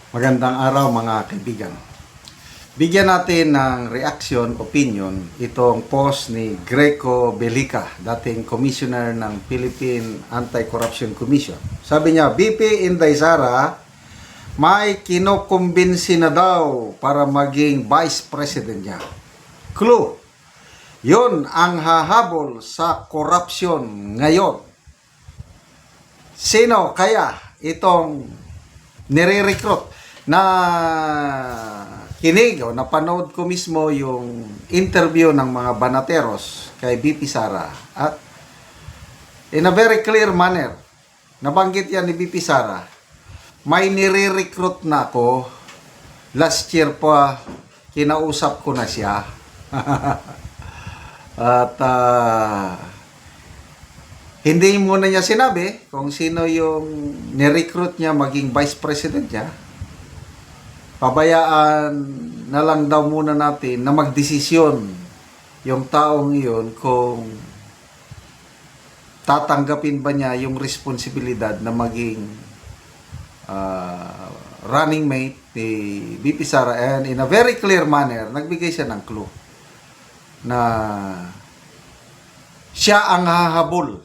Magandang araw mga kaibigan. Bigyan natin ng reaction, opinion, itong post ni Greco Belica, dating commissioner ng Philippine Anti-Corruption Commission. Sabi niya, VP Inday Sara, may kinukumbinsi na daw para maging vice president niya. Clue, yun ang hahabol sa corruption ngayon. Sino kaya itong nire-recruit? Na kinig o napanood ko mismo yung interview ng mga banateros kay VP Sara, at in a very clear manner nabanggit yan ni VP Sara, may nire-recruit na ako. Last year pa kinausap ko na siya at hindi muna niya sinabi kung sino yung ni-recruit niya maging vice president niya. Pabayaan na lang daw muna natin na magdesisyon yung taong iyon kung tatanggapin ba niya yung responsibilidad na maging running mate ni VP Sara. And in a very clear manner, nagbigay siya ng clue na siya ang hahabol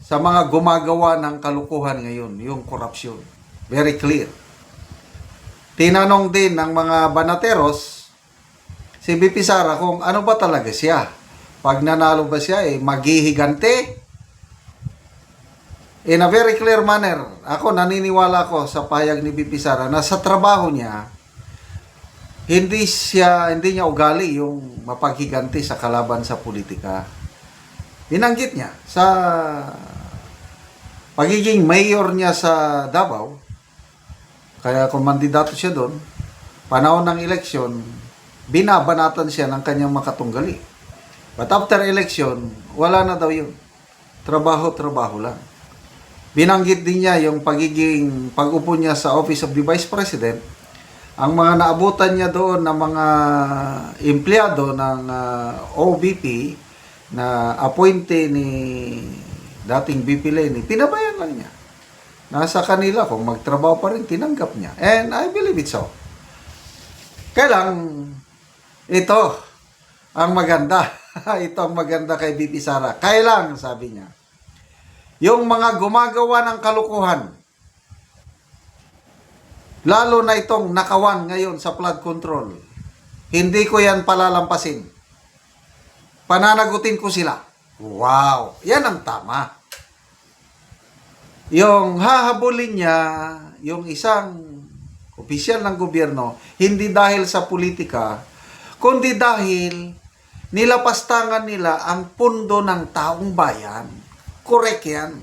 sa mga gumagawa ng kalukuhan ngayon, yung corruption. Very clear. Tinanong din ng mga banateros si VP Sara kung ano ba talaga siya. Pag nanalo ba siya, maghihigante? In a very clear manner, ako naniniwala ko sa payag ni VP Sara na sa trabaho niya, hindi niya ugali yung mapaghiganti sa kalaban sa politika. Binanggit niya sa pagiging mayor niya sa Davao, kaya kumandidato siya doon, panahon ng eleksyon, binabanatan siya ng kanyang makatunggali. But after election, wala na daw yun. Trabaho-trabaho lang. Binanggit din niya yung pag-upo niya sa Office of the Vice President, ang mga naabutan niya doon ng mga empleyado ng OVP na appointee ni dating VP Leni, pinabayan lang niya. Nasa kanila kung magtrabaho pa rin, tinanggap niya. And I believe it so. Kailang ito ang maganda. Ito ang maganda kay VP Sara. Kailang, sabi niya, yung mga gumagawa ng kalukuhan, lalo na itong nakawan ngayon sa flood control, hindi ko yan palalampasin. Pananagutin ko sila. Wow! Yan ang tama. Yung hahabulin niya, yung isang opisyal ng gobyerno, hindi dahil sa politika, kundi dahil nilapastangan nila ang pundo ng taong bayan. Correct yan.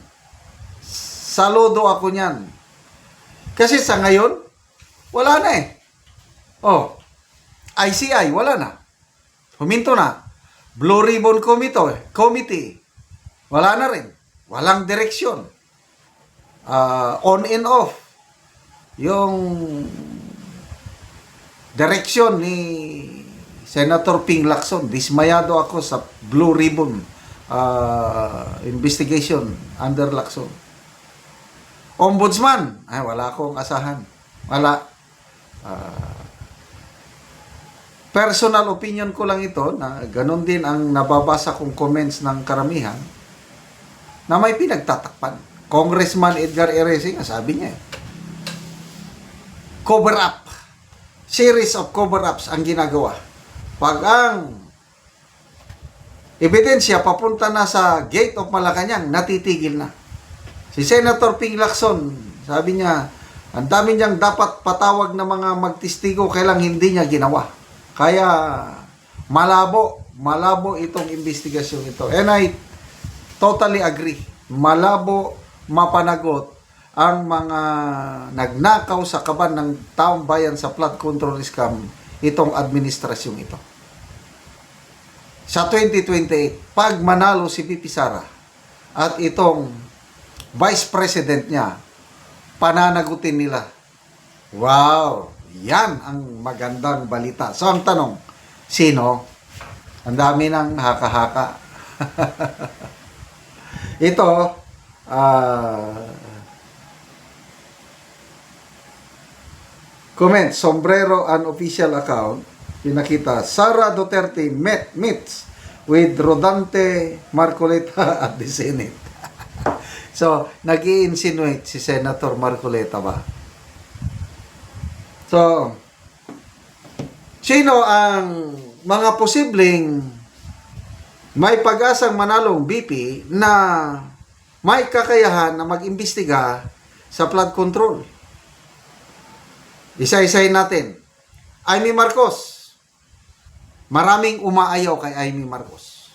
Saludo ako niyan. Kasi sa ngayon, wala na eh. Oh, ICI, wala na. Huminto na. Blue Ribbon Committee, wala na rin. Walang direksyon. On and off. Yung direksyon ni Senator Ping Lacson, dismayado ako sa Blue Ribbon investigation under Lacson. Ombudsman, wala akong asahan. Wala. Personal opinion ko lang ito, na ganun din ang nababasa kong comments ng karamihan, na may pinagtatakpan. Congressman Edgar Eresing, sabi niya, cover up. Series of cover-ups ang ginagawa. Pag ang ebidensya papunta na sa gate of Malacanang, natitigil na. Si Senator Ping Lacson, sabi niya, ang dami niyang dapat patawag na mga magtistigo, kailang hindi niya ginawa. Kaya malabo itong investigasyon ito. And I totally agree. Malabo mapanagot ang mga nagnakaw sa kaban ng taong bayan sa flood control scam, itong administrasyong ito. Sa 2028, pag manalo si VP Sara at itong vice president niya, pananagutin nila. Wow! Yan ang magandang balita. So ang tanong, sino? Ang dami ng haka-haka. Ito, Comment, Sombrero unofficial account. Pinakita, Sara Duterte meets with Rodante Marcoleta at the Senate. So, nag-i-insinuate si Senator Marcoleta ba? So, sino ang mga posibleng may pag-asang manalong BP na may kakayahan na mag-imbestiga sa flood control? Isa-isahin natin. Amy Marcos. Maraming umaayaw kay Amy Marcos.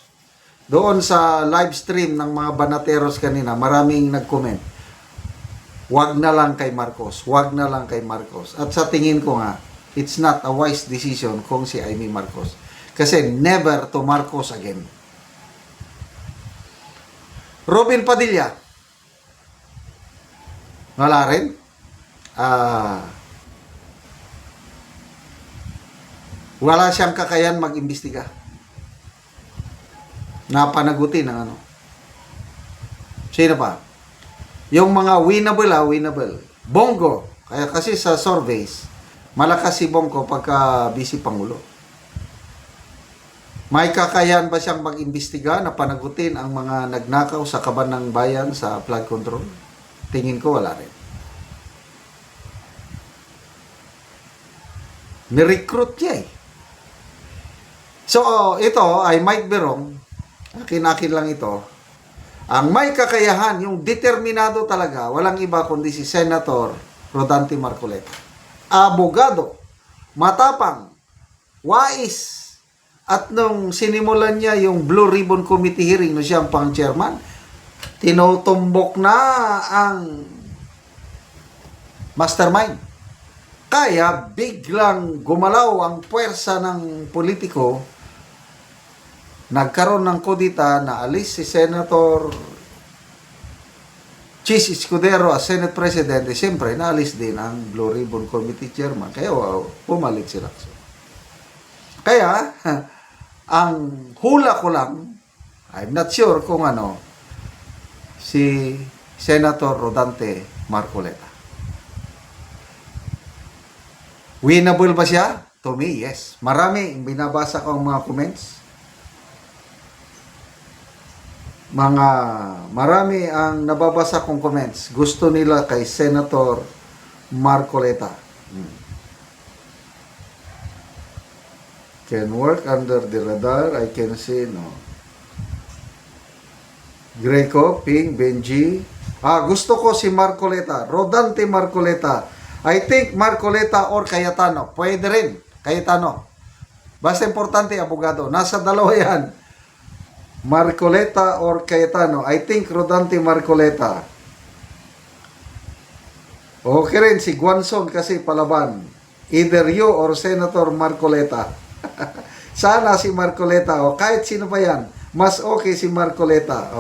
Doon sa live stream ng mga banateros kanina, maraming nag-comment. Wag na lang kay Marcos. Wag na lang kay Marcos. At sa tingin ko nga, it's not a wise decision kung si Amy Marcos. Kasi never to Marcos again. Robin Padilla. Wala rin. Wala siyang kakayan mag-imbestiga. Napanagutin ng ano. Sino pa? Yung mga winnable. Bongo. Kaya kasi sa surveys, malakas si Bongo pagka busy Pangulo. May kakayan ba siyang mag-imbestiga na panagutin ang mga nagnakaw sa kaban ng bayan sa flood control? Tingin ko wala rin. Ni-recruit niya eh. So, ito, I might be wrong. Akin lang ito. Ang may kakayahan, yung determinado talaga, walang iba kundi si Senator Rodante Marcoleta. Abogado, matapang, wais, at nung sinimulan niya yung Blue Ribbon Committee hearing no siya ang pang-chairman, tinutumbok na ang mastermind. Kaya biglang gumalaw ang puwersa ng politiko, nagkaroon ng kudita na alis si Senator Chis Escudero as Senate President, siyempre naalis din ang Blue Ribbon Committee Chairman. Kaya pumalit sila. Kaya, ang hula ko lang, I'm not sure kung ano, si Senator Rodante Marcoleta. Winnable ba siya? To me, yes. Marami, binabasa ko ang mga comments. Marami ang nababasa kong comments. Gusto nila kay Senator Marcoleta. Can work under the radar. I can see, no. Greco, Ping, Benji. Gusto ko si Marcoleta. Rodante Marcoleta. I think Marcoleta or Cayetano. Pwede rin. Cayetano. Basta importante, abogado. Nasa dalawa yan. Marcoleta or Cayetano. I think Rodante Marcoleta. Okay rin si Guanzon kasi palaban. Either you or Senator Marcoleta. Sana si Marcoleta o kahit sino pa yan. Mas okay si Marcoleta.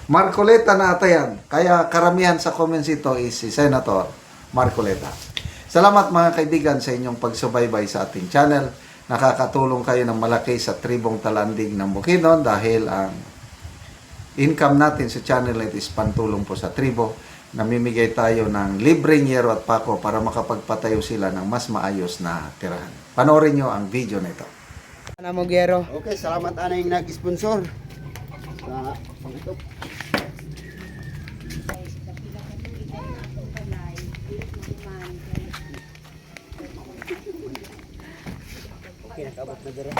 Marcoleta na ata yan. Kaya karamihan sa comments ito is si Senator Marcoleta. Salamat mga kaibigan sa inyong pagsubaybay sa ating channel. Nakakatulong kayo ng malaki sa tribong talandig ng Bukidnon dahil ang income natin sa channel ito is pantulong po sa tribo. Namimigay tayo ng libreng yero at pako para makapagpatayo sila ng mas maayos na tirahan. Panoorin nyo ang video nito. Namogero. Okay, salamat anay nag-sponsor. Sa ito. Okay, nakabot na dira.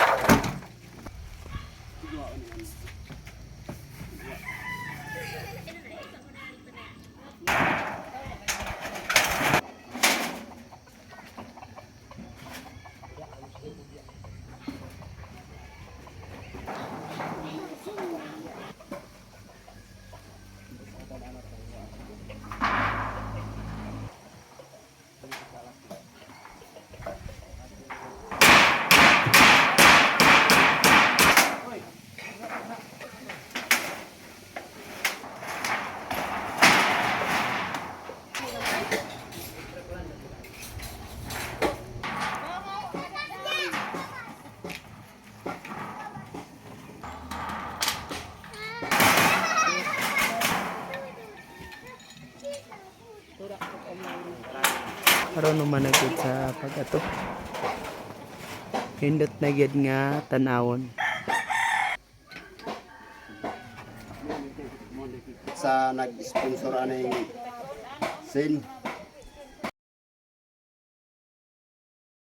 karon naman na gid sa pagato. Hindot na gid nga tanawon. Sa nag-sponsor aning Sin